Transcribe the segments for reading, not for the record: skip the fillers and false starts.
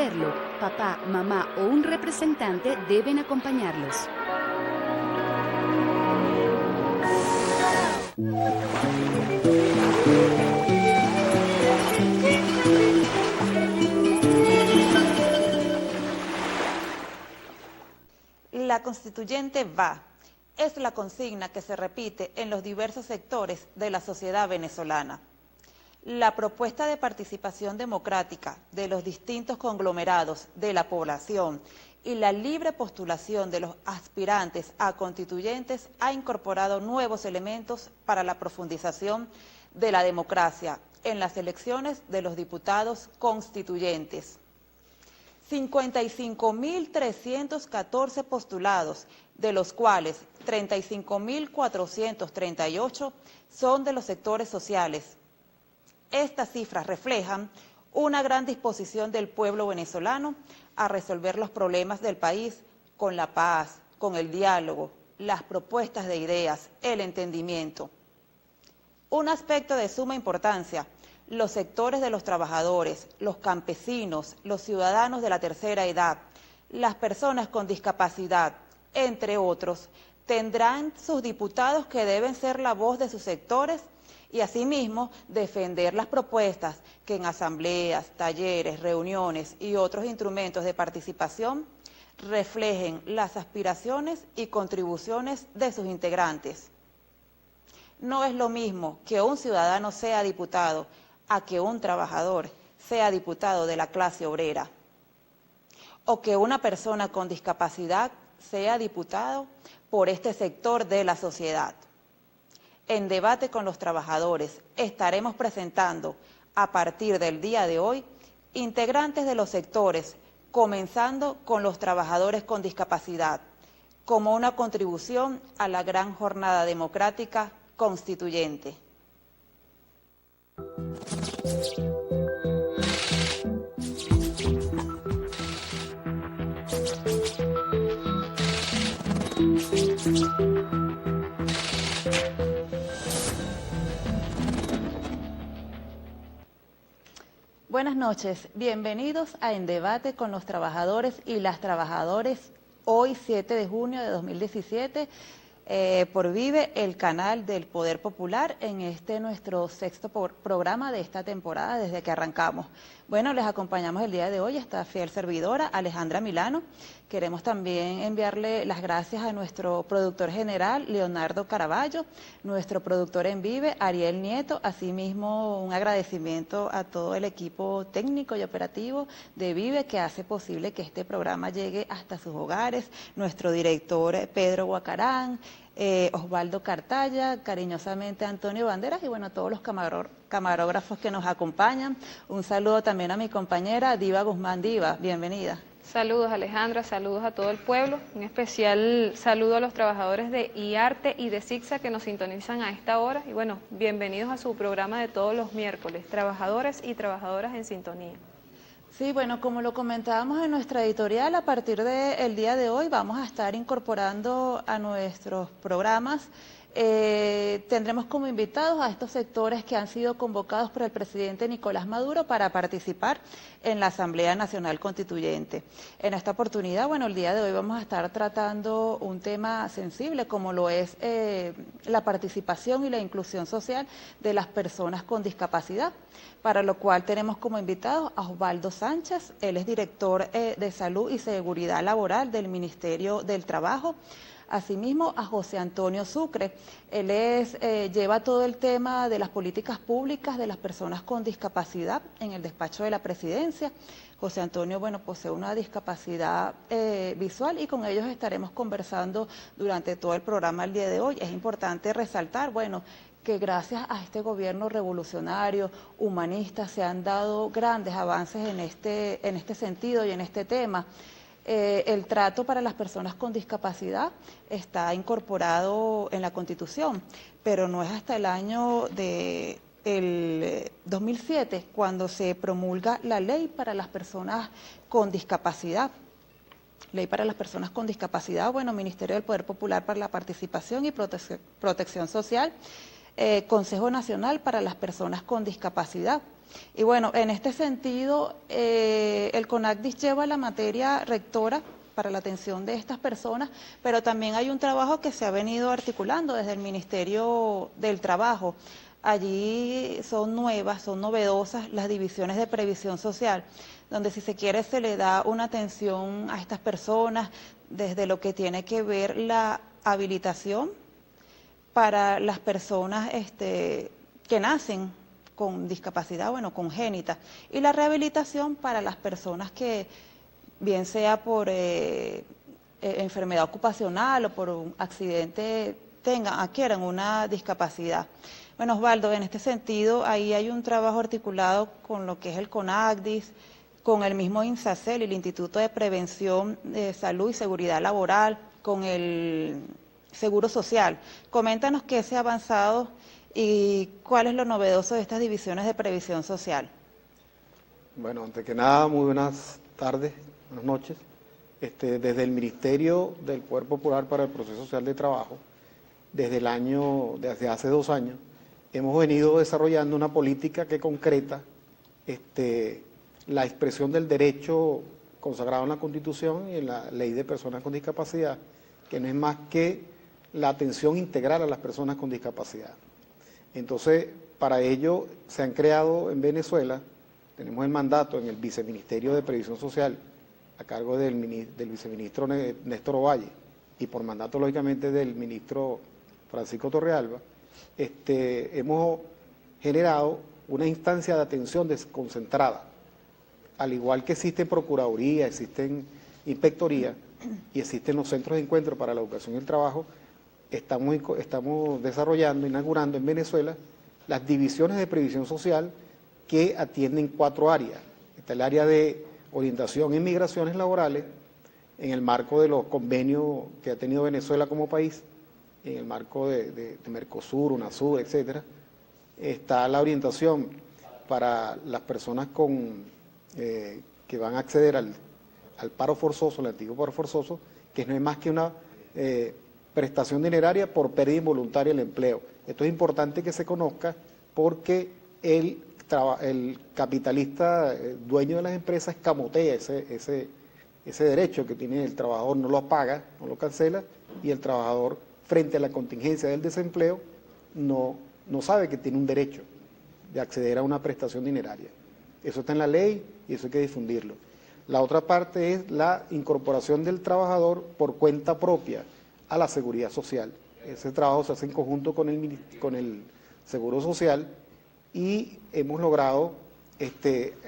hacerlo, papá, mamá o un representante deben acompañarlos. La constituyente va. Es la consigna que se repite en los diversos sectores de la sociedad venezolana. La propuesta de participación democrática de los distintos conglomerados de la población y la libre postulación de los aspirantes a constituyentes ha incorporado nuevos elementos para la profundización de la democracia en las elecciones de los diputados constituyentes. 55.314 postulados, de los cuales 35.438 son de los sectores sociales. Estas cifras reflejan una gran disposición del pueblo venezolano a resolver los problemas del país con la paz, con el diálogo, las propuestas de ideas, el entendimiento. Un aspecto de suma importancia: los sectores de los trabajadores, los campesinos, los ciudadanos de la tercera edad, las personas con discapacidad, entre otros, tendrán sus diputados que deben ser la voz de sus sectores y asimismo defender las propuestas que en asambleas, talleres, reuniones y otros instrumentos de participación reflejen las aspiraciones y contribuciones de sus integrantes. No es lo mismo que un ciudadano sea diputado a que un trabajador sea diputado de la clase obrera, o que una persona con discapacidad sea diputado por este sector de la sociedad. En Debate con los Trabajadores estaremos presentando a partir del día de hoy integrantes de los sectores, comenzando con los trabajadores con discapacidad, como una contribución a la gran jornada democrática constituyente. Buenas noches, bienvenidos a En Debate con los Trabajadores y las Trabajadoras, hoy 7 de junio de 2017, por Vive, el canal del Poder Popular, en este nuestro sexto programa de esta temporada desde que arrancamos. Bueno, les acompañamos el día de hoy esta fiel servidora, Alejandra Milano. Queremos también enviarle las gracias a nuestro productor general, Leonardo Caraballo, nuestro productor en Vive, Ariel Nieto, asimismo un agradecimiento a todo el equipo técnico y operativo de Vive que hace posible que este programa llegue hasta sus hogares, nuestro director Pedro Guacarán, Osvaldo Cartaya, cariñosamente Antonio Banderas y bueno, a todos los camarógrafos que nos acompañan. Un saludo también a mi compañera Diva Guzmán. Diva, bienvenida. Saludos Alejandra, saludos a todo el pueblo, un especial saludo a los trabajadores de IARTE y de SIGSA que nos sintonizan a esta hora y bueno, bienvenidos a su programa de todos los miércoles, Trabajadores y Trabajadoras en Sintonía. Sí, bueno, como lo comentábamos en nuestra editorial, a partir del día de hoy vamos a estar incorporando a nuestros programas, tendremos como invitados a estos sectores que han sido convocados por el presidente Nicolás Maduro para participar en la Asamblea Nacional Constituyente. En esta oportunidad, bueno, el día de hoy vamos a estar tratando un tema sensible como lo es la participación y la inclusión social de las personas con discapacidad, para lo cual tenemos como invitados a Osvaldo Sánchez, él es director de Salud y Seguridad Laboral del Ministerio del Trabajo. Asimismo, a José Antonio Sucre, él lleva todo el tema de las políticas públicas de las personas con discapacidad en el despacho de la presidencia. José Antonio, bueno, posee una discapacidad visual y con ellos estaremos conversando durante todo el programa el día de hoy. Es importante resaltar, bueno, que gracias a este gobierno revolucionario, humanista, se han dado grandes avances en este sentido y en este tema. El trato para las personas con discapacidad está incorporado en la Constitución, pero no es hasta el año del 2007 cuando se promulga la ley para las personas con discapacidad. Ley para las personas con discapacidad, bueno, Ministerio del Poder Popular para la Participación y Protección Social, Consejo Nacional para las Personas con Discapacidad. Y bueno, en este sentido, el CONACDIS lleva la materia rectora para la atención de estas personas, pero también hay un trabajo que se ha venido articulando desde el Ministerio del Trabajo. Allí son nuevas, son novedosas las divisiones de previsión social, donde si se quiere se le da una atención a estas personas desde lo que tiene que ver la habilitación para las personas que nacen con discapacidad, bueno, congénita, y la rehabilitación para las personas que, bien sea por enfermedad ocupacional o por un accidente, adquieran una discapacidad. Bueno, Osvaldo, en este sentido, ahí hay un trabajo articulado con lo que es el CONACDIS, con el mismo INSACEL, el Instituto de Prevención de Salud y Seguridad Laboral, con el Seguro Social. Coméntanos qué se ha avanzado y cuál es lo novedoso de estas divisiones de previsión social. Bueno, antes que nada, muy buenas tardes, buenas noches. Desde el Ministerio del Poder Popular para el Proceso Social de Trabajo, desde hace 2 años, hemos venido desarrollando una política que concreta la expresión del derecho consagrado en la Constitución y en la Ley de Personas con Discapacidad, que no es más que la atención integral a las personas con discapacidad. Entonces, para ello se han creado en Venezuela, tenemos el mandato en el Viceministerio de Previsión Social, a cargo del viceministro Néstor Ovalle, y por mandato, lógicamente, del ministro Francisco Torrealba, hemos generado una instancia de atención desconcentrada, al igual que existen procuraduría, existen inspectoría y existen los centros de encuentro para la educación y el trabajo. Estamos desarrollando, inaugurando en Venezuela las divisiones de previsión social que atienden 4 áreas. Está el área de orientación en migraciones laborales, en el marco de los convenios que ha tenido Venezuela como país, en el marco de Mercosur, UNASUR, etcétera. Está la orientación para las personas que van a acceder al paro forzoso, el antiguo paro forzoso, que no es más que una prestación dineraria por pérdida involuntaria del empleo. Esto es importante que se conozca porque el capitalista dueño de las empresas escamotea ese derecho que tiene el trabajador, no lo paga, no lo cancela, y el trabajador, frente a la contingencia del desempleo, no sabe que tiene un derecho de acceder a una prestación dineraria. Eso está en la ley y eso hay que difundirlo. La otra parte es la incorporación del trabajador por cuenta propia a la seguridad social. Ese trabajo se hace en conjunto con el Seguro Social y hemos logrado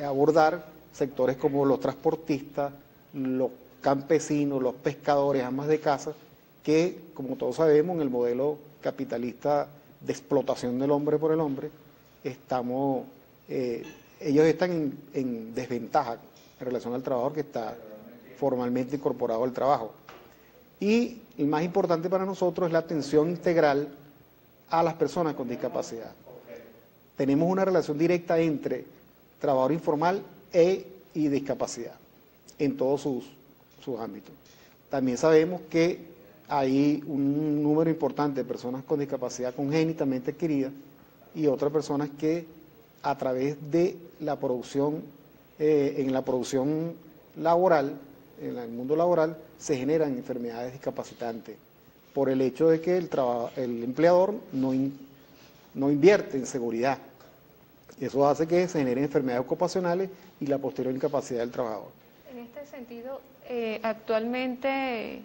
abordar sectores como los transportistas, los campesinos, los pescadores, amas de casa, que, como todos sabemos, en el modelo capitalista de explotación del hombre por el hombre, ellos están en desventaja en relación al trabajador que está formalmente incorporado al trabajo. Y el más importante para nosotros es la atención integral a las personas con discapacidad. Tenemos una relación directa entre trabajador informal y discapacidad en todos sus ámbitos. También sabemos que hay un número importante de personas con discapacidad congénitamente adquirida y otras personas que a través de la producción, en la producción laboral, en el mundo laboral, se generan enfermedades discapacitantes por el hecho de que el empleador no invierte en seguridad. Eso hace que se generen enfermedades ocupacionales y la posterior incapacidad del trabajador. En este sentido, actualmente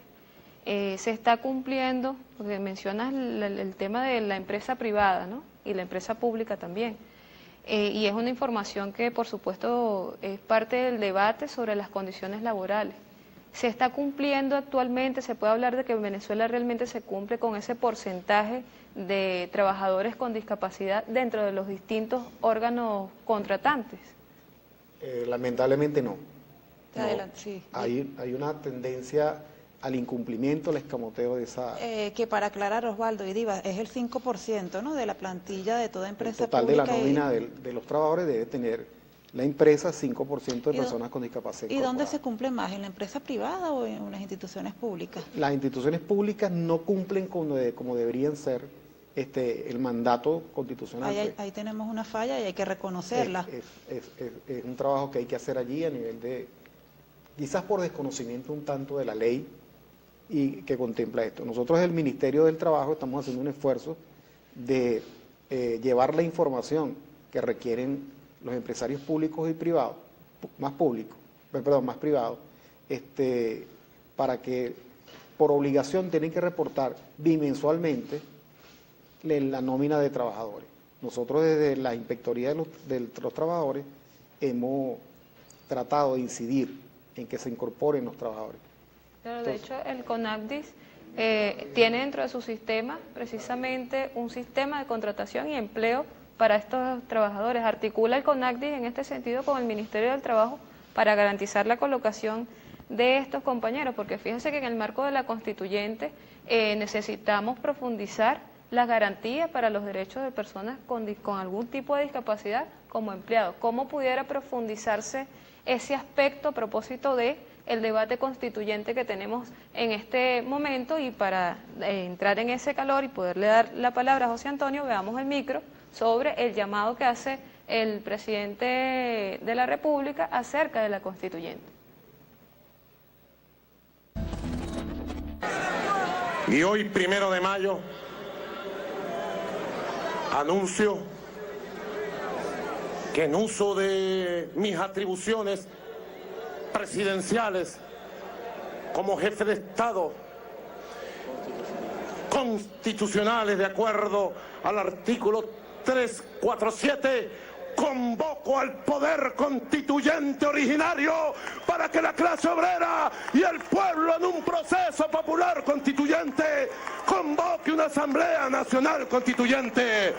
se está cumpliendo, porque mencionas el tema de la empresa privada, ¿no? Y la empresa pública también. Y es una información que, por supuesto, es parte del debate sobre las condiciones laborales. ¿Se está cumpliendo actualmente? ¿Se puede hablar de que en Venezuela realmente se cumple con ese porcentaje de trabajadores con discapacidad dentro de los distintos órganos contratantes? Lamentablemente no. Adelante, sí. Hay una tendencia al incumplimiento, al escamoteo de esa... que para aclarar, Osvaldo y Diva, es el 5%, ¿no?, de la plantilla de toda empresa pública. El total pública de la nómina de los trabajadores debe tener la empresa 5% de personas con discapacidad. ¿Y dónde se cumple más, en la empresa privada o en las instituciones públicas? Las instituciones públicas no cumplen como deberían ser el mandato constitucional. Ahí tenemos una falla y hay que reconocerla. Es un trabajo que hay que hacer allí a nivel de, quizás por desconocimiento un tanto de la ley y que contempla esto. Nosotros, el Ministerio del Trabajo, estamos haciendo un esfuerzo de llevar la información que requieren los empresarios públicos y privados, más privados, para que por obligación tienen que reportar bimensualmente la nómina de trabajadores. Nosotros desde la Inspectoría de los Trabajadores hemos tratado de incidir en que se incorporen los trabajadores. Claro, de hecho el CONACDIS tiene dentro de su sistema precisamente un sistema de contratación y empleo para estos trabajadores. Articula el CONACDIS en este sentido con el Ministerio del Trabajo para garantizar la colocación de estos compañeros, porque fíjense que en el marco de la constituyente necesitamos profundizar las garantías para los derechos de personas con algún tipo de discapacidad como empleados. ¿Cómo pudiera profundizarse ese aspecto a propósito de el debate constituyente que tenemos en este momento? Y para entrar en ese calor y poderle dar la palabra a José Antonio, veamos el micro sobre el llamado que hace el presidente de la República acerca de la constituyente. Y hoy, 1 de mayo, anuncio que en uso de mis atribuciones presidenciales como jefe de Estado, constitucionales de acuerdo al artículo 347, convoco al poder constituyente originario para que la clase obrera y el pueblo en un proceso popular constituyente convoque una Asamblea Nacional Constituyente.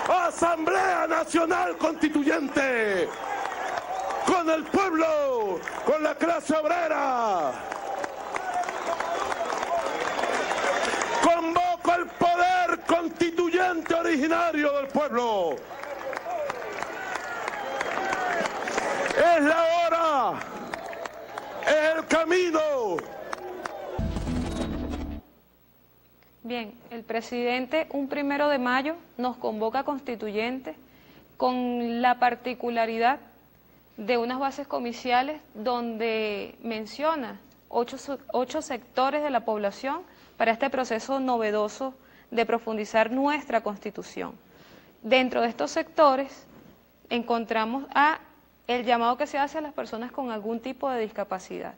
Asamblea Nacional Constituyente con el pueblo, con la clase obrera. Convoco al poder constituyente originario del pueblo. Es la hora, es el camino. Bien, el presidente un 1 de mayo nos convoca a constituyentes con la particularidad de unas bases comiciales donde menciona 8 sectores de la población para este proceso novedoso de profundizar nuestra Constitución. Dentro de estos sectores encontramos el llamado que se hace a las personas con algún tipo de discapacidad.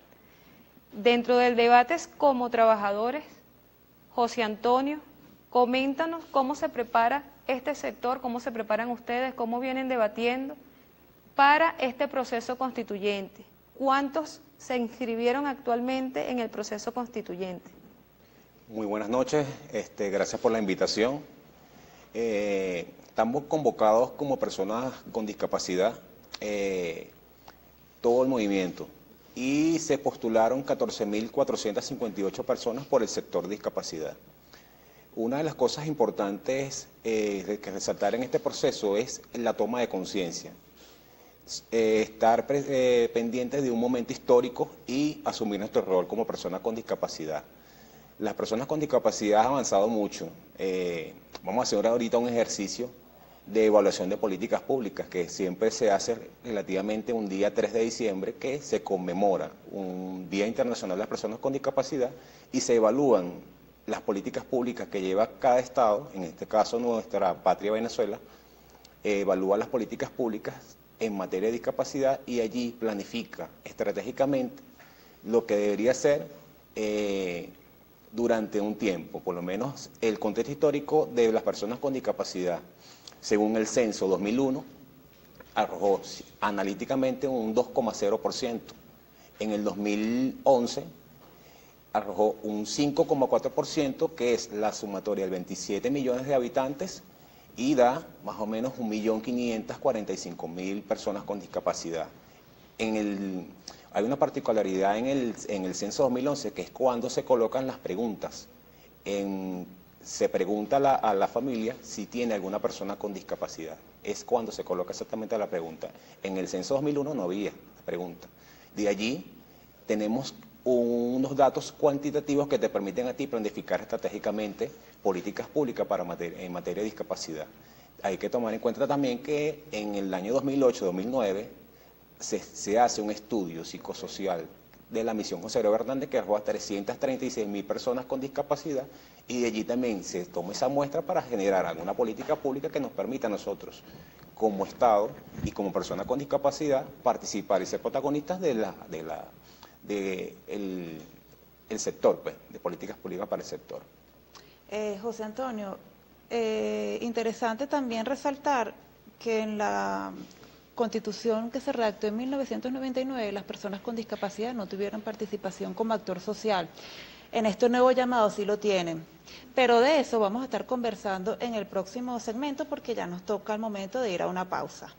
Dentro del debate como trabajadores, José Antonio, coméntanos cómo se prepara este sector, cómo se preparan ustedes, cómo vienen debatiendo para este proceso constituyente. ¿Cuántos se inscribieron actualmente en el proceso constituyente? Muy buenas noches, gracias por la invitación. Estamos convocados como personas con discapacidad, todo el movimiento, y se postularon 14.458 personas por el sector discapacidad. Una de las cosas importantes que resaltar en este proceso es la toma de conciencia, estar pendientes de un momento histórico y asumir nuestro rol como personas con discapacidad. Las personas con discapacidad han avanzado mucho. Vamos a hacer ahorita un ejercicio de evaluación de políticas públicas que siempre se hace relativamente un día 3 de diciembre, que se conmemora un Día Internacional de las Personas con Discapacidad, y se evalúan las políticas públicas que lleva cada estado, en este caso nuestra patria Venezuela, evalúa las políticas públicas en materia de discapacidad y allí planifica estratégicamente lo que debería ser durante un tiempo, por lo menos el contexto histórico de las personas con discapacidad. Según el censo 2001, arrojó analíticamente un 2,0%. En el 2011 arrojó un 5,4%, que es la sumatoria de 27 millones de habitantes y da más o menos 1.545.000 personas con discapacidad. Hay una particularidad en el censo 2011, que es cuando se colocan las preguntas. Se pregunta a la familia si tiene alguna persona con discapacidad. Es cuando se coloca exactamente la pregunta. En el censo 2001 no había la pregunta. De allí tenemos unos datos cuantitativos que te permiten a ti planificar estratégicamente políticas públicas en materia de discapacidad. Hay que tomar en cuenta también que en el año 2008-2009 se hace un estudio psicosocial de la misión José Gregorio Hernández que arrojó a 336.000 personas con discapacidad, y de allí también se toma esa muestra para generar alguna política pública que nos permita a nosotros, como Estado y como personas con discapacidad, participar y ser protagonistas el sector, pues, de políticas públicas para el sector. José Antonio, interesante también resaltar que en la Constitución que se redactó en 1999, las personas con discapacidad no tuvieron participación como actor social. En este nuevo llamado sí lo tienen, pero de eso vamos a estar conversando en el próximo segmento porque ya nos toca el momento de ir a una pausa.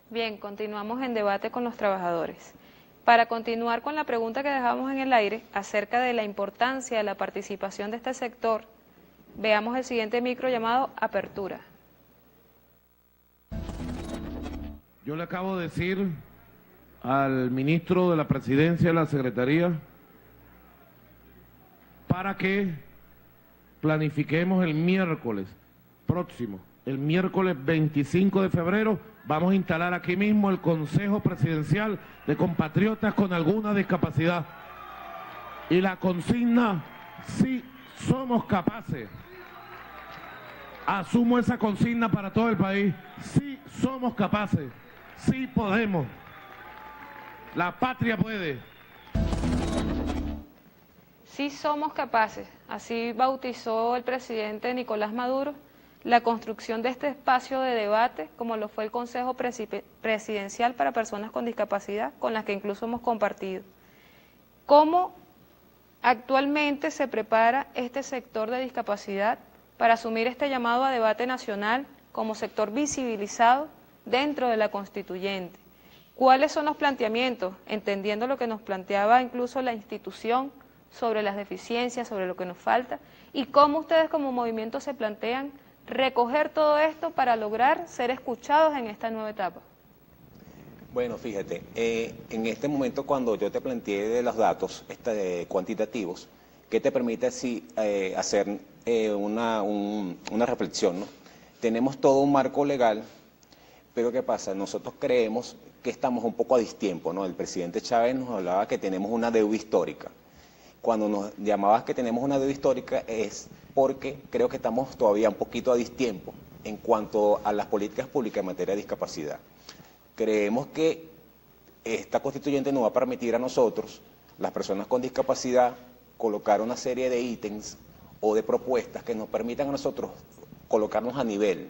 Bien, continuamos en debate con los trabajadores. Para continuar con la pregunta que dejamos en el aire acerca de la importancia de la participación de este sector, veamos el siguiente micro llamado Apertura. Yo le acabo de decir al ministro de la Presidencia de la Secretaría para que planifiquemos el miércoles próximo, el miércoles 25 de febrero, vamos a instalar aquí mismo el Consejo Presidencial de Compatriotas con alguna discapacidad. Y la consigna, sí somos capaces. Asumo esa consigna para todo el país. Sí somos capaces. Sí podemos. La patria puede. Sí somos capaces. Así bautizó el presidente Nicolás Maduro la construcción de este espacio de debate, como lo fue el Consejo Presidencial para Personas con Discapacidad, con las que incluso hemos compartido. ¿Cómo actualmente se prepara este sector de discapacidad para asumir este llamado a debate nacional como sector visibilizado dentro de la constituyente? ¿Cuáles son los planteamientos, entendiendo lo que nos planteaba incluso la institución sobre las deficiencias, sobre lo que nos falta, y cómo ustedes como movimiento se plantean recoger todo esto para lograr ser escuchados en esta nueva etapa? Bueno, fíjate, en este momento cuando yo te planteé de los datos cuantitativos, ¿qué te permite así hacer una reflexión, ¿no? Tenemos todo un marco legal, pero ¿qué pasa? Nosotros creemos que estamos un poco a distiempo, ¿no? El presidente Chávez nos hablaba que tenemos una deuda histórica. Cuando nos llamabas que tenemos una deuda histórica es porque creo que estamos todavía un poquito a distiempo en cuanto a las políticas públicas en materia de discapacidad. Creemos que esta constituyente nos va a permitir a nosotros, las personas con discapacidad, colocar una serie de ítems o de propuestas que nos permitan a nosotros colocarnos a nivel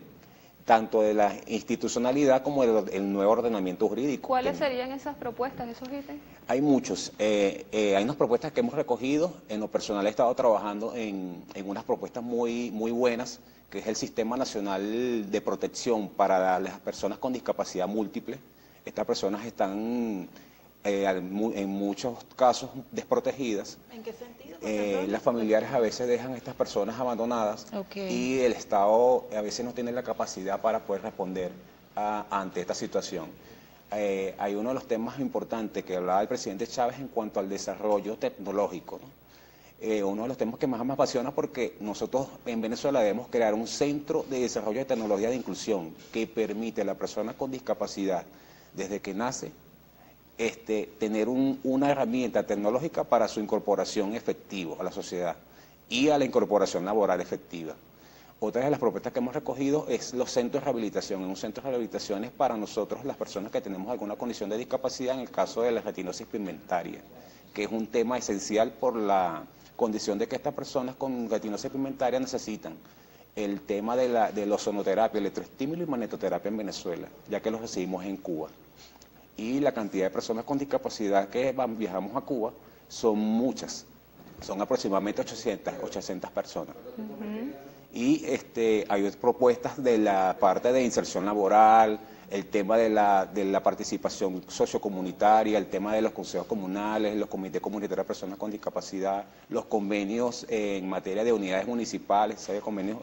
tanto de la institucionalidad como del nuevo ordenamiento jurídico. ¿Cuáles serían esas propuestas, esos ítems? Hay muchos. Hay unas propuestas que hemos recogido. En lo personal he estado trabajando en unas propuestas muy buenas, que es el Sistema Nacional de Protección para las personas con discapacidad múltiple. Estas personas están en muchos casos desprotegidas. ¿En qué sentido? Las familiares a veces dejan a estas personas abandonadas, y el Estado a veces no tiene la capacidad para poder responder ante esta situación. Hay uno de los temas importantes que hablaba el presidente Chávez en cuanto al desarrollo tecnológico, ¿no? Uno de los temas que más me apasiona porque nosotros en Venezuela debemos crear un centro de desarrollo de tecnología de inclusión que permite a la persona con discapacidad desde que nace tener una herramienta tecnológica para su incorporación efectiva a la sociedad y a la incorporación laboral efectiva. Otra de las propuestas que hemos recogido es los centros de rehabilitación. Un centro de rehabilitación es para nosotros las personas que tenemos alguna condición de discapacidad, en el caso de la retinosis pigmentaria, que es un tema esencial por la condición de que estas personas con retinosis pigmentaria necesitan el tema de la ozonoterapia, electroestímulo y magnetoterapia en Venezuela, ya que los recibimos en Cuba. Y la cantidad de personas con discapacidad que viajamos a Cuba son muchas, son aproximadamente 800 personas. Y hay propuestas de la parte de inserción laboral, el tema de la participación sociocomunitaria, el tema de los consejos comunales, los comités comunitarios de personas con discapacidad, los convenios en materia de unidades municipales, hay convenios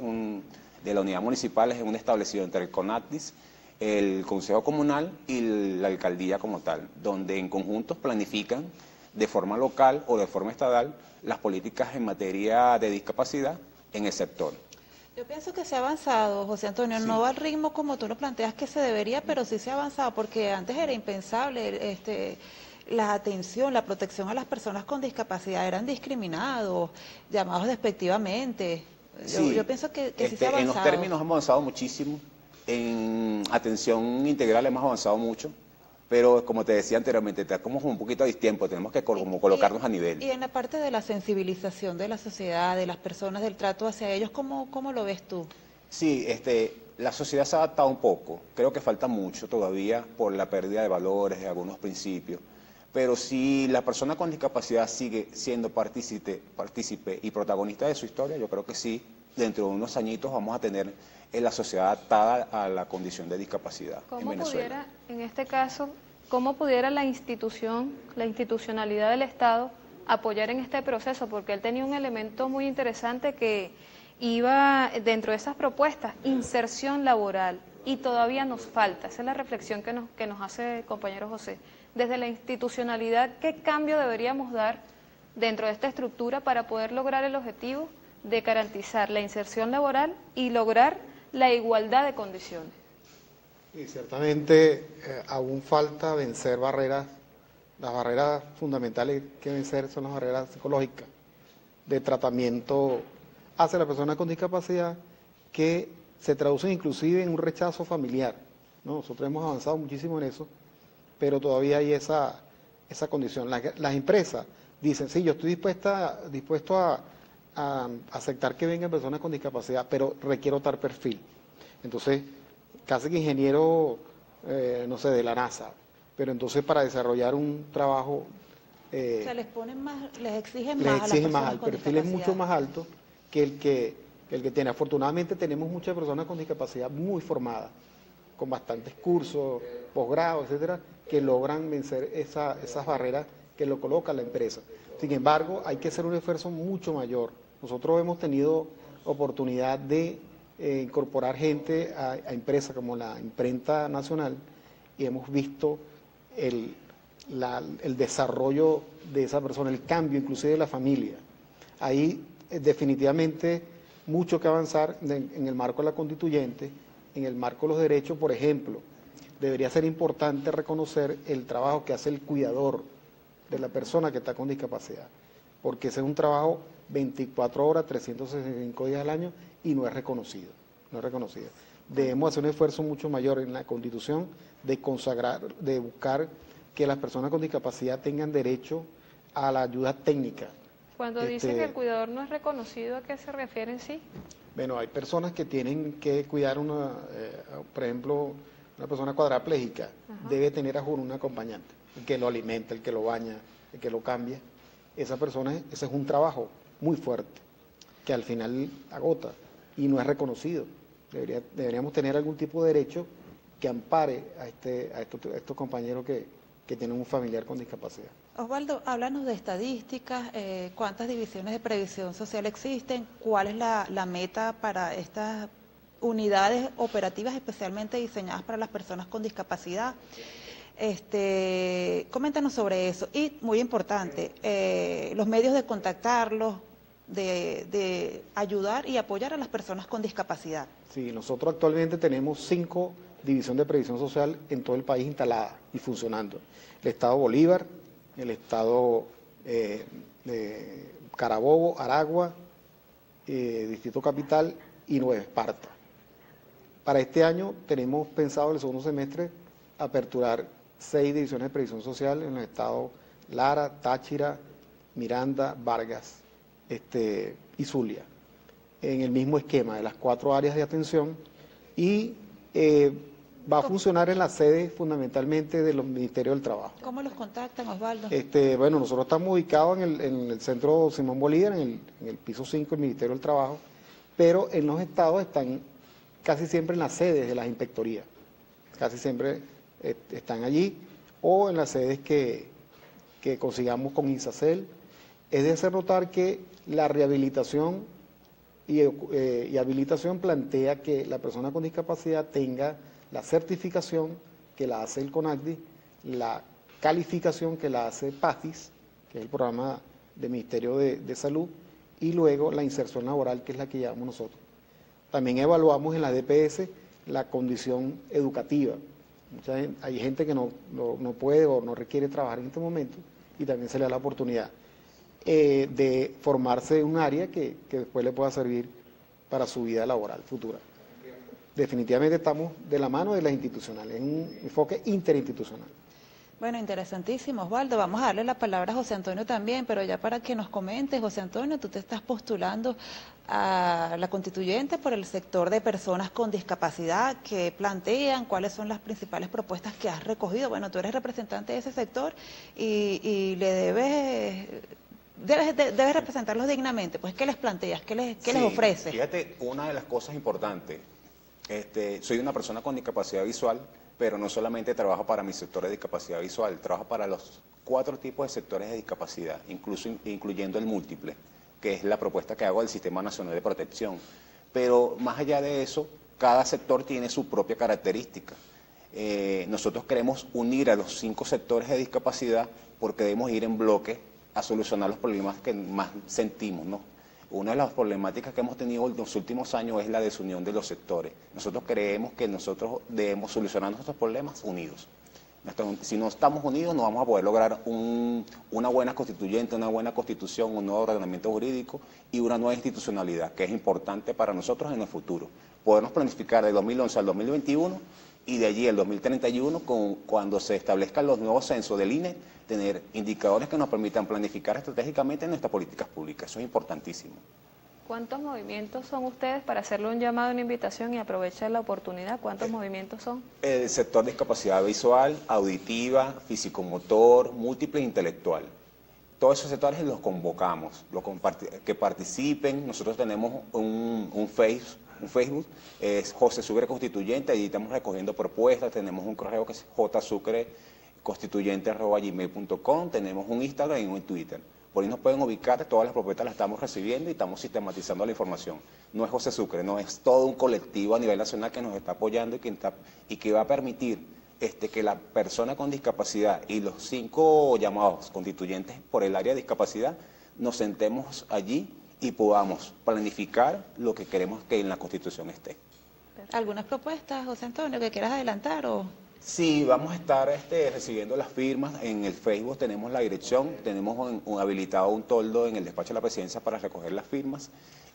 de la unidad municipal es un establecido entre el CONADIS, el Consejo Comunal y la alcaldía como tal, donde en conjuntos planifican de forma local o de forma estatal las políticas en materia de discapacidad en el sector. Yo pienso que se ha avanzado, José Antonio, Sí. no al ritmo como tú lo planteas que se debería, pero sí se ha avanzado, porque antes era impensable, la atención, la protección a las personas con discapacidad eran discriminados, llamados despectivamente. Sí, Yo pienso que sí se ha en avanzado. los términos hemos avanzado muchísimo, en atención integral hemos avanzado mucho, pero como te decía anteriormente, está como un poquito a distiempo, tenemos que como colocarnos a nivel. Y en la parte de la sensibilización de la sociedad, de las personas, del trato hacia ellos, ¿cómo lo ves tú? Sí, la sociedad se ha adaptado un poco, creo que falta mucho todavía por la pérdida de valores, de algunos principios, pero si la persona con discapacidad sigue siendo partícipe y protagonista de su historia, yo creo que sí, dentro de unos añitos vamos a tener la sociedad adaptada a la condición de discapacidad en Venezuela. En este caso, cómo pudiera la institucionalidad del Estado apoyar en este proceso? Porque él tenía un elemento muy interesante que iba dentro de esas propuestas, inserción laboral, y todavía nos falta. Esa es la reflexión que nos hace el compañero José. Desde la institucionalidad, ¿qué cambio deberíamos dar dentro de esta estructura para poder lograr el objetivo de garantizar la inserción laboral y lograr la igualdad de condiciones? Y ciertamente aún falta vencer barreras. Las barreras fundamentales que vencer son las barreras psicológicas de tratamiento hacia la persona con discapacidad, que se traducen inclusive en un rechazo familiar, ¿no? Nosotros hemos avanzado muchísimo en eso, pero todavía hay esa condición. Las empresas dicen, sí, yo estoy dispuesto a aceptar que vengan personas con discapacidad, pero requiero tal perfil. Entonces, casi que ingeniero, no sé, de la NASA, pero entonces para desarrollar un trabajo... se les ponen más, les exigen les más a las exige personas más, el con perfil es discapacidad. mucho más alto que el que tiene. Afortunadamente tenemos muchas personas con discapacidad muy formadas, con bastantes cursos, posgrados, etcétera, que logran vencer esas barreras que lo coloca la empresa. Sin embargo, hay que hacer un esfuerzo mucho mayor. Nosotros hemos tenido oportunidad de incorporar gente a empresas como la Imprenta Nacional y hemos visto el desarrollo de esa persona, el cambio inclusive de la familia. Ahí definitivamente mucho que avanzar en el marco de la constituyente, en el marco de los derechos, por ejemplo. Debería ser importante reconocer el trabajo que hace el cuidador de la persona que está con discapacidad, porque ese es un trabajo 24 horas, 365 días al año y no es reconocido, no es reconocido. Debemos hacer un esfuerzo mucho mayor en la Constitución de consagrar, de buscar que las personas con discapacidad tengan derecho a la ayuda técnica. Cuando dice que el cuidador no es reconocido, ¿a qué se refiere en sí? Bueno, hay personas que tienen que cuidar por ejemplo, una persona cuadraplégica. Ajá. Debe tener a juro un acompañante, el que lo alimenta, el que lo baña, el que lo cambia. Esa persona, ese es un trabajo muy fuerte, que al final agota y no es reconocido. Deberíamos tener algún tipo de derecho que ampare a estos compañeros que tienen un familiar con discapacidad. Osvaldo, háblanos de estadísticas, cuántas divisiones de previsión social existen, cuál es la meta para estas unidades operativas especialmente diseñadas para las personas con discapacidad. Coméntanos sobre eso. Y, muy importante, los medios de contactarlos, de ayudar y apoyar a las personas con discapacidad. Sí, nosotros actualmente tenemos 5 divisiones de previsión social en todo el país instaladas y funcionando. El estado Bolívar, el estado de Carabobo, Aragua, Distrito Capital y Nueva Esparta. Para este año tenemos pensado el segundo semestre aperturar 6 divisiones de previsión social en los estados Lara, Táchira, Miranda, Vargas y Zulia, en el mismo esquema de las 4 áreas de atención, y va a funcionar en la sede fundamentalmente de los Ministerios del Trabajo. ¿Cómo los contactan, Osvaldo? Bueno, nosotros estamos ubicados en el centro Simón Bolívar, en el piso 5 del Ministerio del Trabajo, pero en los estados están casi siempre en las sedes de las inspectorías. casi siempre están allí, o en las sedes que consigamos con INSACEL. Es de hacer notar que la rehabilitación y habilitación plantea que la persona con discapacidad tenga la certificación que la hace el CONACDI, la calificación que la hace PAFIS, que es el programa del Ministerio de Salud, y luego la inserción laboral, que es la que llevamos nosotros. También evaluamos en la DPS la condición educativa. Hay gente que no puede o no requiere trabajar en este momento y también se le da la oportunidad de formarse en un área que después le pueda servir para su vida laboral futura. Definitivamente estamos de la mano de las institucionales, en un enfoque interinstitucional. Bueno, interesantísimo, Osvaldo. Vamos a darle la palabra a José Antonio también, pero ya para que nos comentes, José Antonio, tú te estás postulando a la constituyente por el sector de personas con discapacidad. ¿Qué plantean? ¿Cuáles son las principales propuestas que has recogido? Bueno, tú eres representante de ese sector y le debes representarlos dignamente. Pues, ¿qué les planteas? ¿Qué les ofreces? Fíjate, una de las cosas importantes, soy una persona con discapacidad visual, pero no solamente trabajo para mi sector de discapacidad visual, trabajo para los 4 tipos de sectores de discapacidad, incluyendo el múltiple, que es la propuesta que hago del Sistema Nacional de Protección. Pero más allá de eso, cada sector tiene su propia característica. Nosotros queremos unir a los 5 sectores de discapacidad porque debemos ir en bloque a solucionar los problemas que más sentimos, ¿no? Una de las problemáticas que hemos tenido en los últimos años es la desunión de los sectores. Nosotros creemos que nosotros debemos solucionar nuestros problemas unidos. Si no estamos unidos, no vamos a poder lograr una buena constituyente, una buena constitución, un nuevo ordenamiento jurídico y una nueva institucionalidad, que es importante para nosotros en el futuro. Podernos planificar de 2011 al 2021 y de allí al 2031, cuando se establezcan los nuevos censos del INE, tener indicadores que nos permitan planificar estratégicamente nuestras políticas públicas. Eso es importantísimo. ¿Cuántos movimientos son ustedes, para hacerle un llamado, una invitación y aprovechar la oportunidad? ¿Cuántos movimientos son? El sector de discapacidad visual, auditiva, físico-motor, múltiple e intelectual. Todos esos sectores los convocamos, que participen. Nosotros tenemos un Facebook, es José Sucre Constituyente, allí estamos recogiendo propuestas, tenemos un correo que es jsucreconstituyente@gmail.com, tenemos un Instagram y un Twitter. Por ahí nos pueden ubicar, todas las propuestas las estamos recibiendo y estamos sistematizando la información. No es José Sucre, no, es todo un colectivo a nivel nacional que nos está apoyando y que va a permitir que la persona con discapacidad y los 5 llamados constituyentes por el área de discapacidad nos sentemos allí y podamos planificar lo que queremos que en la Constitución esté. ¿Algunas propuestas, José Antonio, que quieras adelantar? Sí, vamos a estar recibiendo las firmas. En el Facebook tenemos la dirección, tenemos habilitado un toldo en el despacho de la presidencia para recoger las firmas.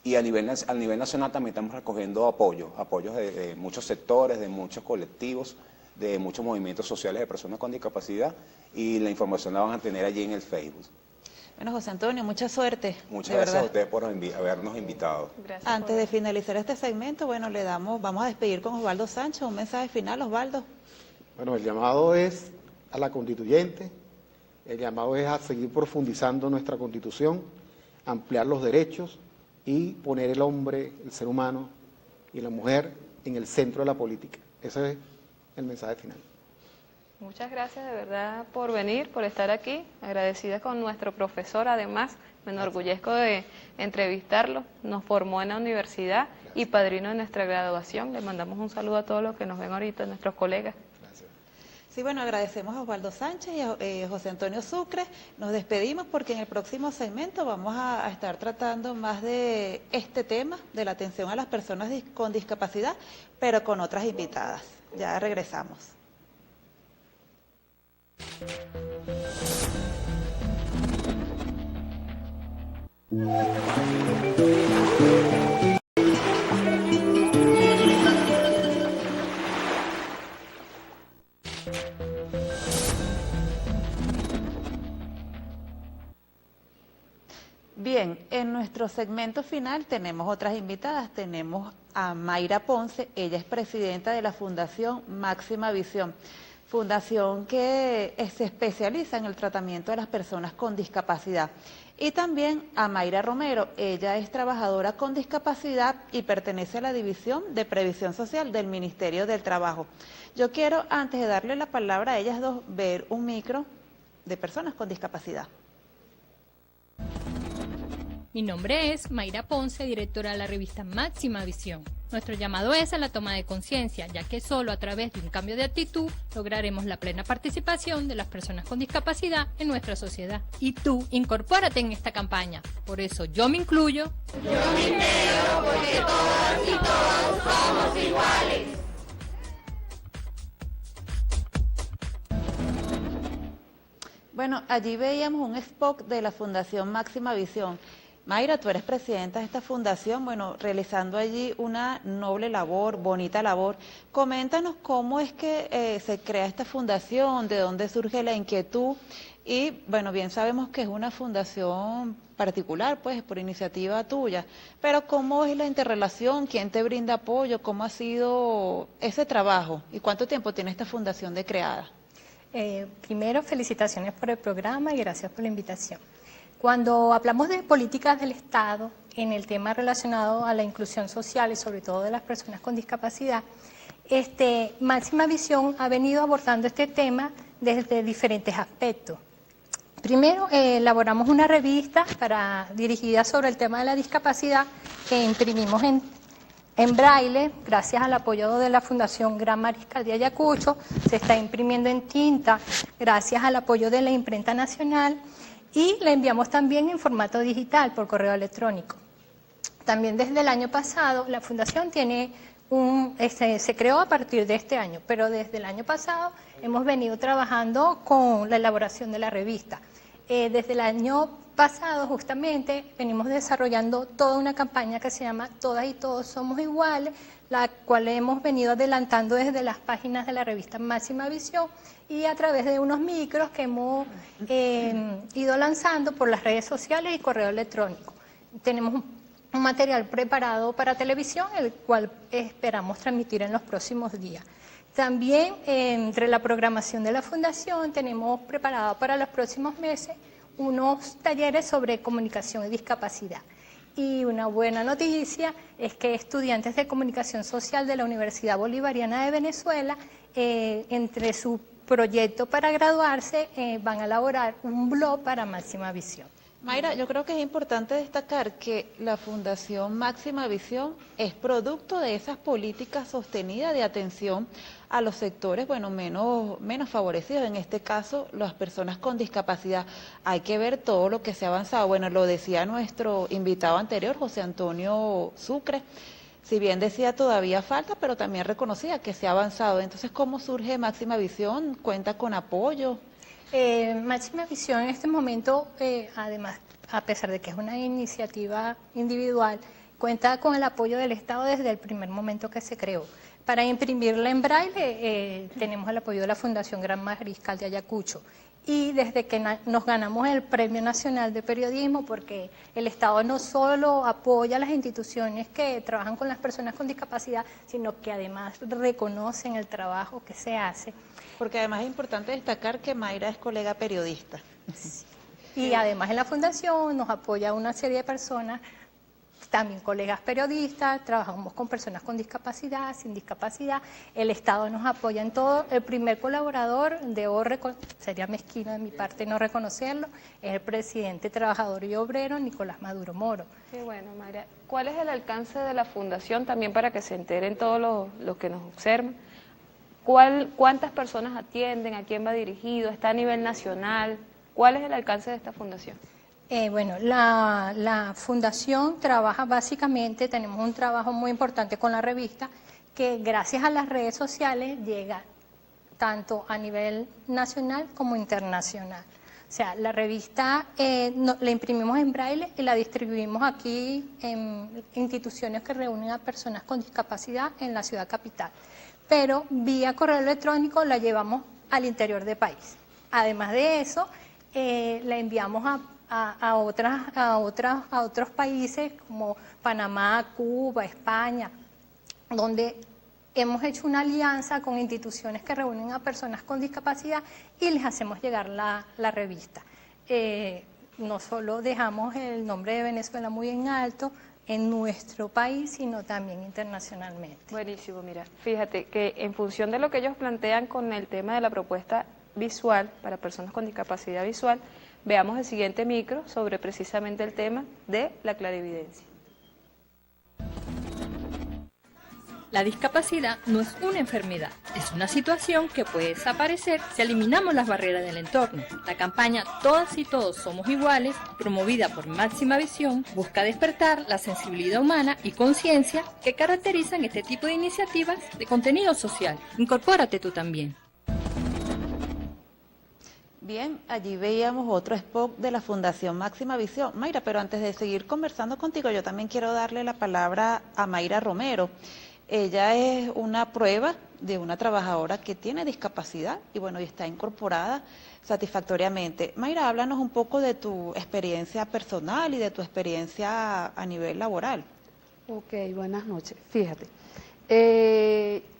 Y a nivel nacional también estamos recogiendo apoyos de muchos sectores, de muchos colectivos, de muchos movimientos sociales de personas con discapacidad, y la información la van a tener allí en el Facebook. Bueno, José Antonio, mucha suerte. Muchas gracias a ustedes por habernos invitado. Antes de finalizar este segmento, bueno, vamos a despedir con Osvaldo Sánchez. Un mensaje final, Osvaldo. Bueno, el llamado es a la constituyente, el llamado es a seguir profundizando nuestra Constitución, ampliar los derechos y poner el hombre, el ser humano y la mujer en el centro de la política. Ese es el mensaje final. Muchas gracias de verdad por venir, por estar aquí. Agradecida con nuestro profesor, además, me enorgullezco de entrevistarlo. Nos formó en la universidad y padrino de nuestra graduación. Le mandamos un saludo a todos los que nos ven ahorita, nuestros colegas. Sí, bueno, agradecemos a Osvaldo Sánchez y a José Antonio Sucre. Nos despedimos porque en el próximo segmento vamos a estar tratando más de este tema, de la atención a las personas con discapacidad, pero con otras invitadas. Ya regresamos. Bien, en nuestro segmento final tenemos otras invitadas. Tenemos a Mayra Ponce, ella es presidenta de la Fundación Máxima Visión, fundación que se especializa en el tratamiento de las personas con discapacidad. Y también a Mayra Romero, ella es trabajadora con discapacidad y pertenece a la División de Previsión Social del Ministerio del Trabajo. Yo quiero, antes de darle la palabra a ellas dos, ver un micro de personas con discapacidad. Mi nombre es Mayra Ponce, directora de la revista Máxima Visión. Nuestro llamado es a la toma de conciencia, ya que solo a través de un cambio de actitud lograremos la plena participación de las personas con discapacidad en nuestra sociedad. Y tú, incorpórate en esta campaña. Por eso yo me incluyo. Yo me integro porque todas y todos somos iguales. Bueno, allí veíamos un spot de la Fundación Máxima Visión. Mayra, tú eres presidenta de esta fundación, bueno, realizando allí una noble labor, bonita labor. Coméntanos cómo es que se crea esta fundación, de dónde surge la inquietud y, bueno, bien sabemos que es una fundación particular, pues, por iniciativa tuya, pero ¿cómo es la interrelación? ¿Quién te brinda apoyo? ¿Cómo ha sido ese trabajo? ¿Y cuánto tiempo tiene esta fundación de creada? Primero, felicitaciones por el programa y gracias por la invitación. Cuando hablamos de políticas del Estado en el tema relacionado a la inclusión social y sobre todo de las personas con discapacidad, Máxima Visión ha venido abordando este tema desde diferentes aspectos. Primero, elaboramos una revista dirigida sobre el tema de la discapacidad que imprimimos en braille, gracias al apoyo de la Fundación Gran Mariscal de Ayacucho. Se está imprimiendo en tinta gracias al apoyo de la Imprenta Nacional. Y la enviamos también en formato digital por correo electrónico. También desde el año pasado, la Fundación tiene se creó a partir de este año, pero desde el año pasado hemos venido trabajando con la elaboración de la revista. Desde el año pasado justamente venimos desarrollando toda una campaña que se llama Todas y Todos Somos Iguales, la cual hemos venido adelantando desde las páginas de la revista Máxima Visión y a través de unos micros que hemos ido lanzando por las redes sociales y correo electrónico. Tenemos un material preparado para televisión, el cual esperamos transmitir en los próximos días. También entre la programación de la Fundación tenemos preparado para los próximos meses unos talleres sobre comunicación y discapacidad. Y una buena noticia es que estudiantes de comunicación social de la Universidad Bolivariana de Venezuela, entre su proyecto para graduarse, van a elaborar un blog para Máxima Visión. Mayra, yo creo que es importante destacar que la Fundación Máxima Visión es producto de esas políticas sostenidas de atención a los sectores, bueno, menos favorecidos, en este caso las personas con discapacidad. Hay que ver todo lo que se ha avanzado. Bueno, lo decía nuestro invitado anterior, José Antonio Sucre, si bien decía todavía falta, pero también reconocía que se ha avanzado. Entonces, ¿cómo surge Máxima Visión? ¿Cuenta con apoyo? Máxima Visión en este momento, además, a pesar de que es una iniciativa individual, cuenta con el apoyo del Estado desde el primer momento que se creó. Para imprimirla en braille tenemos el apoyo de la Fundación Gran Mariscal de Ayacucho y desde que nos ganamos el Premio Nacional de Periodismo, porque el Estado no solo apoya a las instituciones que trabajan con las personas con discapacidad, sino que además reconocen el trabajo que se hace. Porque además es importante destacar que Mayra es colega periodista. Sí. Y además en la Fundación nos apoya una serie de personas, también colegas periodistas, trabajamos con personas con discapacidad, sin discapacidad, el Estado nos apoya en todo. El primer colaborador, sería mezquino de mi parte no reconocerlo, es el presidente trabajador y obrero, Nicolás Maduro Moro. Qué bueno, Mayra. ¿Cuál es el alcance de la Fundación también para que se enteren todos los que nos observan? ¿Cuántas personas atienden? ¿A quién va dirigido? ¿Está a nivel nacional? ¿Cuál es el alcance de esta fundación? Bueno, la fundación trabaja básicamente, tenemos un trabajo muy importante con la revista, que gracias a las redes sociales llega tanto a nivel nacional como internacional. O sea, la revista la imprimimos en braille y la distribuimos aquí en instituciones que reúnen a personas con discapacidad en la ciudad capital. Pero vía correo electrónico la llevamos al interior del país. Además de eso, la enviamos a otros países como Panamá, Cuba, España, donde hemos hecho una alianza con instituciones que reúnen a personas con discapacidad y les hacemos llegar la revista. no solo dejamos el nombre de Venezuela muy en alto en nuestro país, sino también internacionalmente. Buenísimo, mira, fíjate que en función de lo que ellos plantean con el tema de la propuesta visual para personas con discapacidad visual, veamos el siguiente micro sobre precisamente el tema de la clarividencia. La discapacidad no es una enfermedad, es una situación que puede desaparecer si eliminamos las barreras del entorno. La campaña Todas y Todos Somos Iguales, promovida por Máxima Visión, busca despertar la sensibilidad humana y conciencia que caracterizan este tipo de iniciativas de contenido social. Incorpórate tú también. Bien, allí veíamos otro spot de la Fundación Máxima Visión. Mayra, pero antes de seguir conversando contigo, yo también quiero darle la palabra a Mayra Romero. Ella es una prueba de una trabajadora que tiene discapacidad y bueno, y está incorporada satisfactoriamente. Mayra, háblanos un poco de tu experiencia personal y de tu experiencia a nivel laboral. Ok, buenas noches. Fíjate,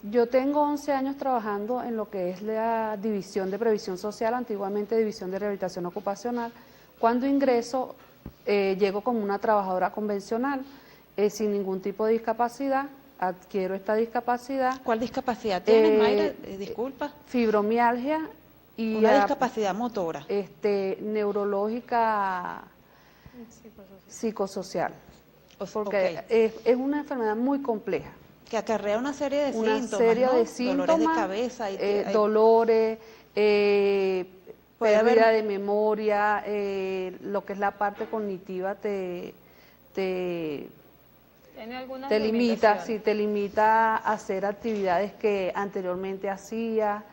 yo tengo 11 años trabajando en lo que es la División de Previsión Social, antiguamente División de Rehabilitación Ocupacional. Cuando ingreso, llego como una trabajadora convencional, sin ningún tipo de discapacidad. Adquiero esta discapacidad. ¿Cuál discapacidad tienes, Mayra? Disculpa. Fibromialgia y una discapacidad motora. Neurológica, psicosocial. Porque es una enfermedad muy compleja. Que acarrea una serie de síntomas, dolores de cabeza. Y dolores, pérdida de memoria, lo que es la parte cognitiva te limita a hacer actividades que anteriormente hacía.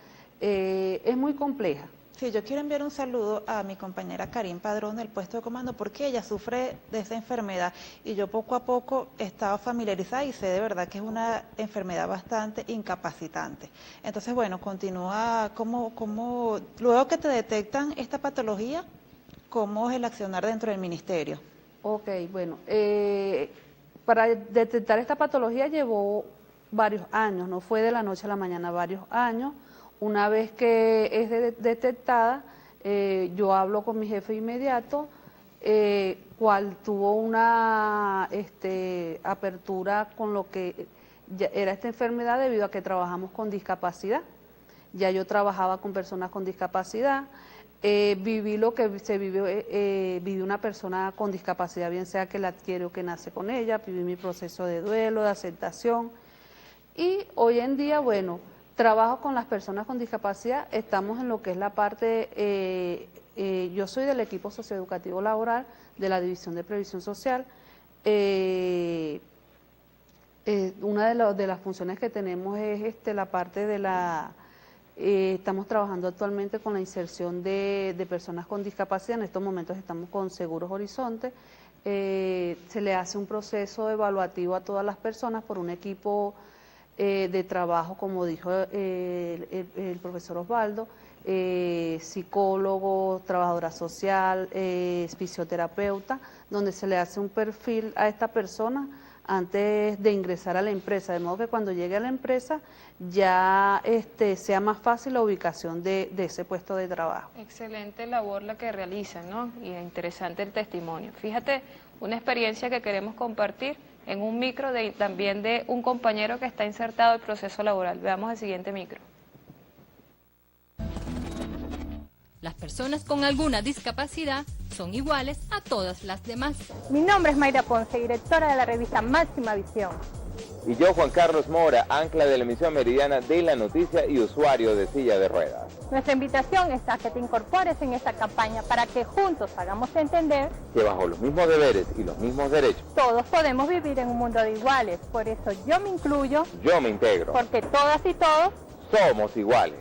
Es muy compleja. Sí, yo quiero enviar un saludo a mi compañera Karim Padrón del puesto de comando porque ella sufre de esa enfermedad y yo poco a poco he estado familiarizada y sé de verdad que es una enfermedad bastante incapacitante. Entonces, bueno, continúa, luego que te detectan esta patología, ¿cómo es el accionar dentro del ministerio? Ok, bueno, para detectar esta patología llevó varios años, no fue de la noche a la mañana, varios años. Una vez que es detectada, yo hablo con mi jefe inmediato, cual tuvo una apertura con lo que era esta enfermedad debido a que trabajamos con discapacidad. Ya yo trabajaba con personas con discapacidad, viví lo que se vive una persona con discapacidad, bien sea que la adquiere o que nace con ella, viví mi proceso de duelo, de aceptación y hoy en día, bueno, trabajo con las personas con discapacidad, estamos en lo que es la parte, yo soy del equipo socioeducativo laboral de la División de Previsión Social. Una de las funciones que tenemos es la parte de la, estamos trabajando actualmente con la inserción de personas con discapacidad, en estos momentos estamos con Seguros Horizonte, se le hace un proceso evaluativo a todas las personas por un equipo de trabajo, como dijo el profesor Osvaldo, psicólogo, trabajadora social, fisioterapeuta, donde se le hace un perfil a esta persona antes de ingresar a la empresa, de modo que cuando llegue a la empresa ya sea más fácil la ubicación de ese puesto de trabajo. Excelente labor la que realizan, ¿no? Y interesante el testimonio. Fíjate, una experiencia que queremos compartir en un micro también de un compañero que está insertado en el proceso laboral. Veamos el siguiente micro. Las personas con alguna discapacidad son iguales a todas las demás. Mi nombre es Mayra Ponce, directora de la revista Máxima Visión. Y yo, Juan Carlos Mora, ancla de la emisión meridiana de La Noticia y usuario de silla de ruedas. Nuestra invitación es a que te incorpores en esta campaña para que juntos hagamos entender que bajo los mismos deberes y los mismos derechos, todos podemos vivir en un mundo de iguales. Por eso yo me incluyo. Yo me integro. Porque todas y todos somos iguales.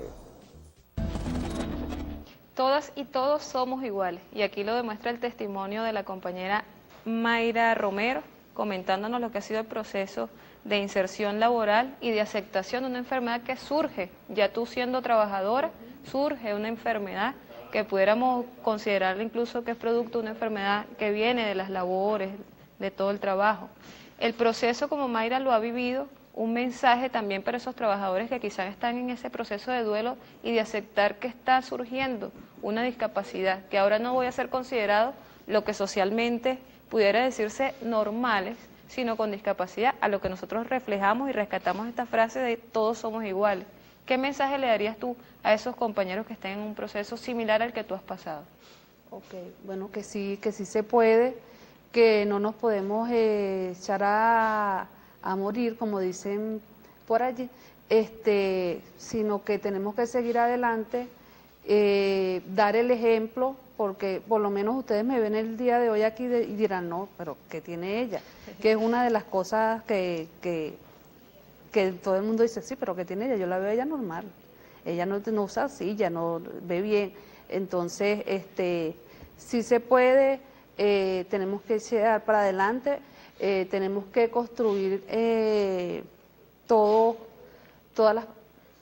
Todas y todos somos iguales. Y aquí lo demuestra el testimonio de la compañera Mayra Romero, comentándonos lo que ha sido el proceso de inserción laboral y de aceptación de una enfermedad que surge, ya tú siendo trabajadora, surge una enfermedad que pudiéramos considerarla incluso que es producto de una enfermedad que viene de las labores, de todo el trabajo. El proceso, como Mayra lo ha vivido, un mensaje también para esos trabajadores que quizás están en ese proceso de duelo y de aceptar que está surgiendo una discapacidad, que ahora no voy a ser considerado lo que socialmente pudiera decirse normales, sino con discapacidad, a lo que nosotros reflejamos y rescatamos esta frase de todos somos iguales. ¿Qué mensaje le darías tú a esos compañeros que estén en un proceso similar al que tú has pasado? Ok, bueno, que sí se puede, que no nos podemos echar a morir, como dicen por allí, sino que tenemos que seguir adelante, dar el ejemplo, porque por lo menos ustedes me ven el día de hoy aquí y dirán, no, pero ¿qué tiene ella? Que es una de las cosas que todo el mundo dice, sí, pero ¿qué tiene ella? Yo la veo a ella normal, ella no usa silla, no ve bien, entonces, sí se puede, tenemos que llegar para adelante, tenemos que construir todas las,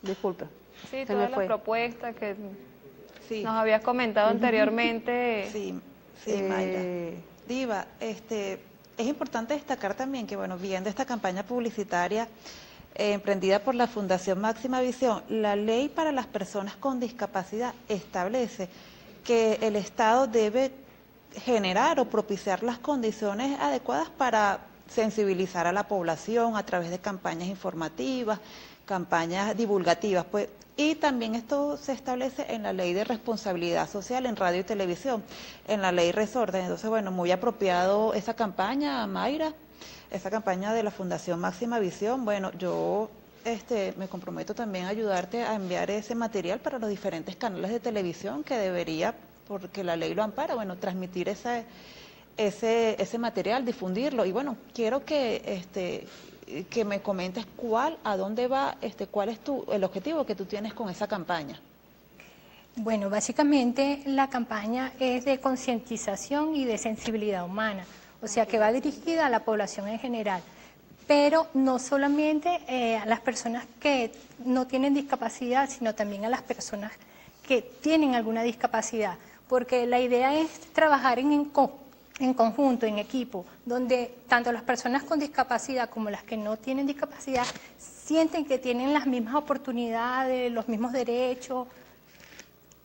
disculpe. Sí, todas las propuestas que nos habías comentado anteriormente. Sí, Mayra. Diva, es importante destacar también que, bueno, viendo esta campaña publicitaria emprendida por la Fundación Máxima Visión, la ley para las personas con discapacidad establece que el Estado debe generar o propiciar las condiciones adecuadas para sensibilizar a la población a través de campañas informativas, campañas divulgativas, pues, y también esto se establece en la Ley de Responsabilidad Social en Radio y Televisión, en la Ley Resorte. Entonces, bueno, muy apropiado esa campaña, Mayra, esa campaña de la Fundación Máxima Visión. Bueno, yo me comprometo también a ayudarte a enviar ese material para los diferentes canales de televisión que debería, porque la ley lo ampara, bueno, transmitir ese material, difundirlo. Y bueno, quiero que me comentes a dónde va, cuál es el objetivo que tú tienes con esa campaña. Bueno, básicamente la campaña es de concientización y de sensibilidad humana, o sea que va dirigida a la población en general, pero no solamente a las personas que no tienen discapacidad, sino también a las personas que tienen alguna discapacidad, porque la idea es trabajar en conjunto, en equipo, donde tanto las personas con discapacidad como las que no tienen discapacidad sienten que tienen las mismas oportunidades, los mismos derechos.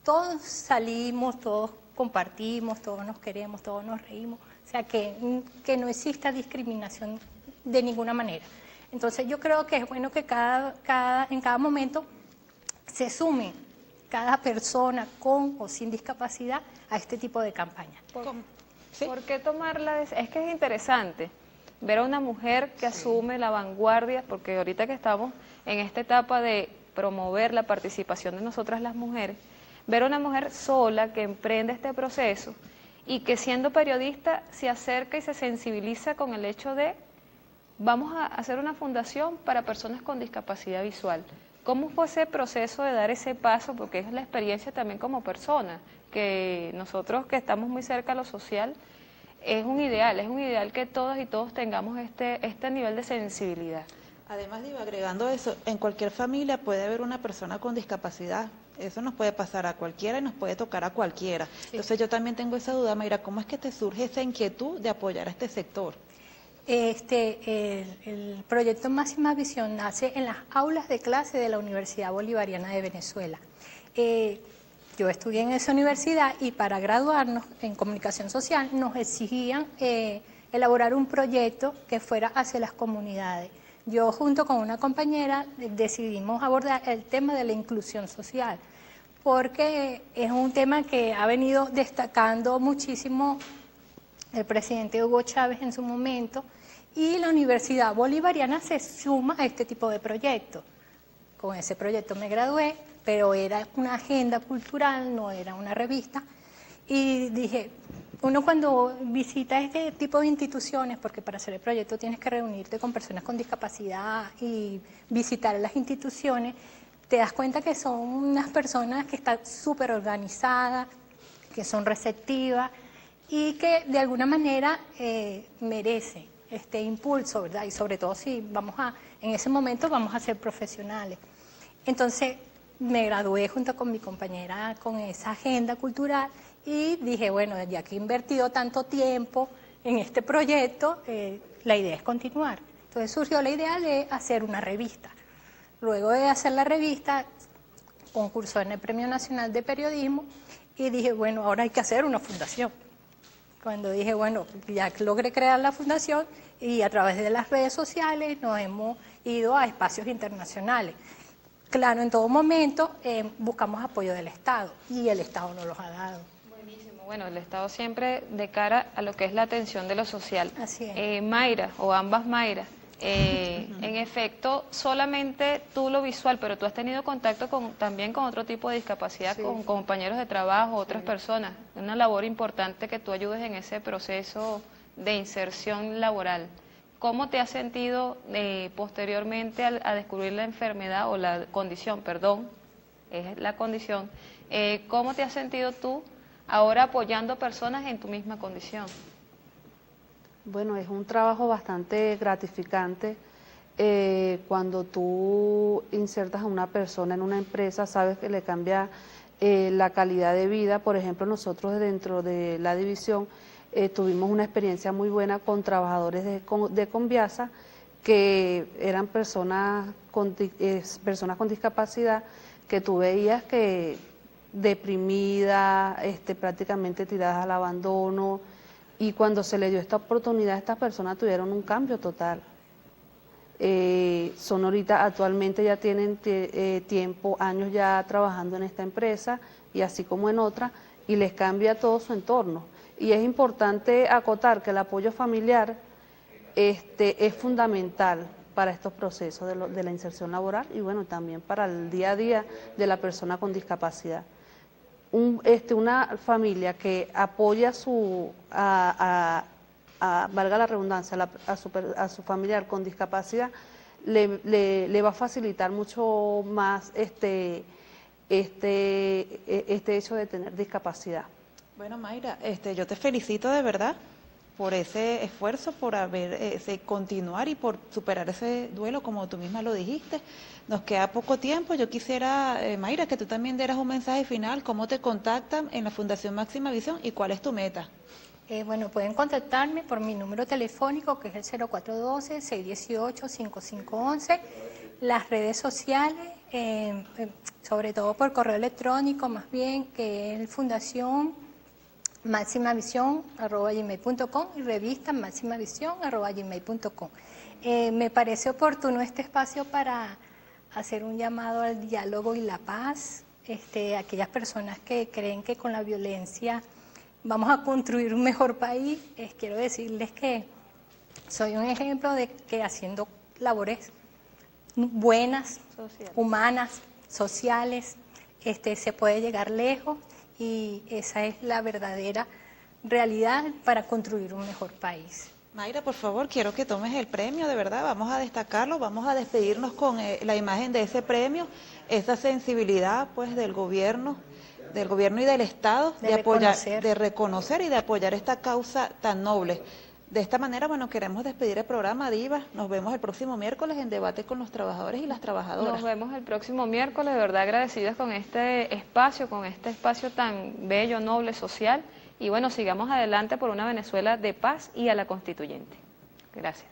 Todos salimos, todos compartimos, todos nos queremos, todos nos reímos, o sea que no exista discriminación de ninguna manera. Entonces yo creo que es bueno que en cada momento se sume cada persona con o sin discapacidad a este tipo de campaña. ¿Por qué tomarla? Es que es interesante ver a una mujer que asume la vanguardia, porque ahorita que estamos en esta etapa de promover la participación de nosotras las mujeres, ver a una mujer sola que emprende este proceso y que siendo periodista se acerca y se sensibiliza con el hecho de vamos a hacer una fundación para personas con discapacidad visual. ¿Cómo fue ese proceso de dar ese paso? Porque es la experiencia también como persona, que nosotros que estamos muy cerca a lo social, es un ideal que todas y todos tengamos este nivel de sensibilidad. Además, Diva, agregando eso, en cualquier familia puede haber una persona con discapacidad. Eso nos puede pasar a cualquiera y nos puede tocar a cualquiera. Sí. Entonces yo también tengo esa duda, Mayra, ¿cómo es que te surge esa inquietud de apoyar a este sector? El proyecto Máxima Visión nace en las aulas de clase de la Universidad Bolivariana de Venezuela. Yo estudié en esa universidad y para graduarnos en comunicación social nos exigían elaborar un proyecto que fuera hacia las comunidades. Yo junto con una compañera decidimos abordar el tema de la inclusión social, porque es un tema que ha venido destacando muchísimo el presidente Hugo Chávez en su momento, y la Universidad Bolivariana se suma a este tipo de proyectos. Con ese proyecto me gradué, pero era una agenda cultural, no era una revista, y dije, uno cuando visita este tipo de instituciones, porque para hacer el proyecto tienes que reunirte con personas con discapacidad y visitar las instituciones, te das cuenta que son unas personas que están súper organizadas, que son receptivas y que de alguna manera merecen este impulso, ¿verdad? Y sobre todo si en ese momento vamos a ser profesionales. Entonces me gradué junto con mi compañera con esa agenda cultural y dije, bueno, ya que he invertido tanto tiempo en este proyecto, la idea es continuar. Entonces surgió la idea de hacer una revista. Luego de hacer la revista, concursó en el Premio Nacional de Periodismo y dije, bueno, ahora hay que hacer una fundación. cuando dije, bueno, ya logré crear la fundación y a través de las redes sociales nos hemos ido a espacios internacionales. Claro, en todo momento buscamos apoyo del Estado y el Estado nos los ha dado. Buenísimo. Bueno, el Estado siempre de cara a lo que es la atención de lo social. Así es. Mayra, o ambas Mayra, en efecto, solamente tú lo visual, pero tú has tenido contacto también con otro tipo de discapacidad, Sí. con compañeros de trabajo, otras personas. Es una labor importante que tú ayudes en ese proceso de inserción laboral. ¿Cómo te has sentido posteriormente a descubrir la enfermedad o la condición, perdón, es la condición? ¿Cómo te has sentido tú ahora apoyando personas en tu misma condición? Bueno, es un trabajo bastante gratificante. Cuando tú insertas a una persona en una empresa, sabes que le cambia la calidad de vida. Por ejemplo, nosotros dentro de la división tuvimos una experiencia muy buena con trabajadores de Conviasa, que eran personas con discapacidad, que tú veías que deprimidas, prácticamente tiradas al abandono, y cuando se le dio esta oportunidad, estas personas tuvieron un cambio total. Son ahorita, actualmente ya tienen tiempo, años ya trabajando en esta empresa y así como en otra, y les cambia todo su entorno. Y es importante acotar que el apoyo familiar es fundamental para estos procesos de la inserción laboral y bueno, también para el día a día de la persona con discapacidad. Una familia que apoya valga la redundancia, a su familiar con discapacidad, le va a facilitar mucho más este hecho de tener discapacidad. Bueno, Mayra, yo te felicito de verdad por ese esfuerzo, por continuar y por superar ese duelo, como tú misma lo dijiste. Nos queda poco tiempo. Yo quisiera, Mayra, que tú también dieras un mensaje final. ¿Cómo te contactan en la Fundación Máxima Visión y cuál es tu meta? Bueno, pueden contactarme por mi número telefónico, que es el 0412-618-5511. Las redes sociales, sobre todo por correo electrónico, más bien, que es Fundación maximavisión@gmail.com y revista maximavisión@gmail.com. Me parece oportuno este espacio para hacer un llamado al diálogo y la paz. Aquellas personas que creen que con la violencia vamos a construir un mejor país, quiero decirles que soy un ejemplo de que haciendo labores buenas, humanas, sociales, se puede llegar lejos. Y esa es la verdadera realidad para construir un mejor país. Mayra, por favor, quiero que tomes el premio, de verdad, vamos a destacarlo, vamos a despedirnos con la imagen de ese premio, esa sensibilidad pues del gobierno y del Estado de reconocer y de apoyar esta causa tan noble. De esta manera, bueno, queremos despedir el programa, Divas. Nos vemos el próximo miércoles en Debate con los Trabajadores y las Trabajadoras. Nos vemos el próximo miércoles, de verdad agradecidas con este espacio tan bello, noble, social. Y bueno, sigamos adelante por una Venezuela de paz y a la constituyente. Gracias.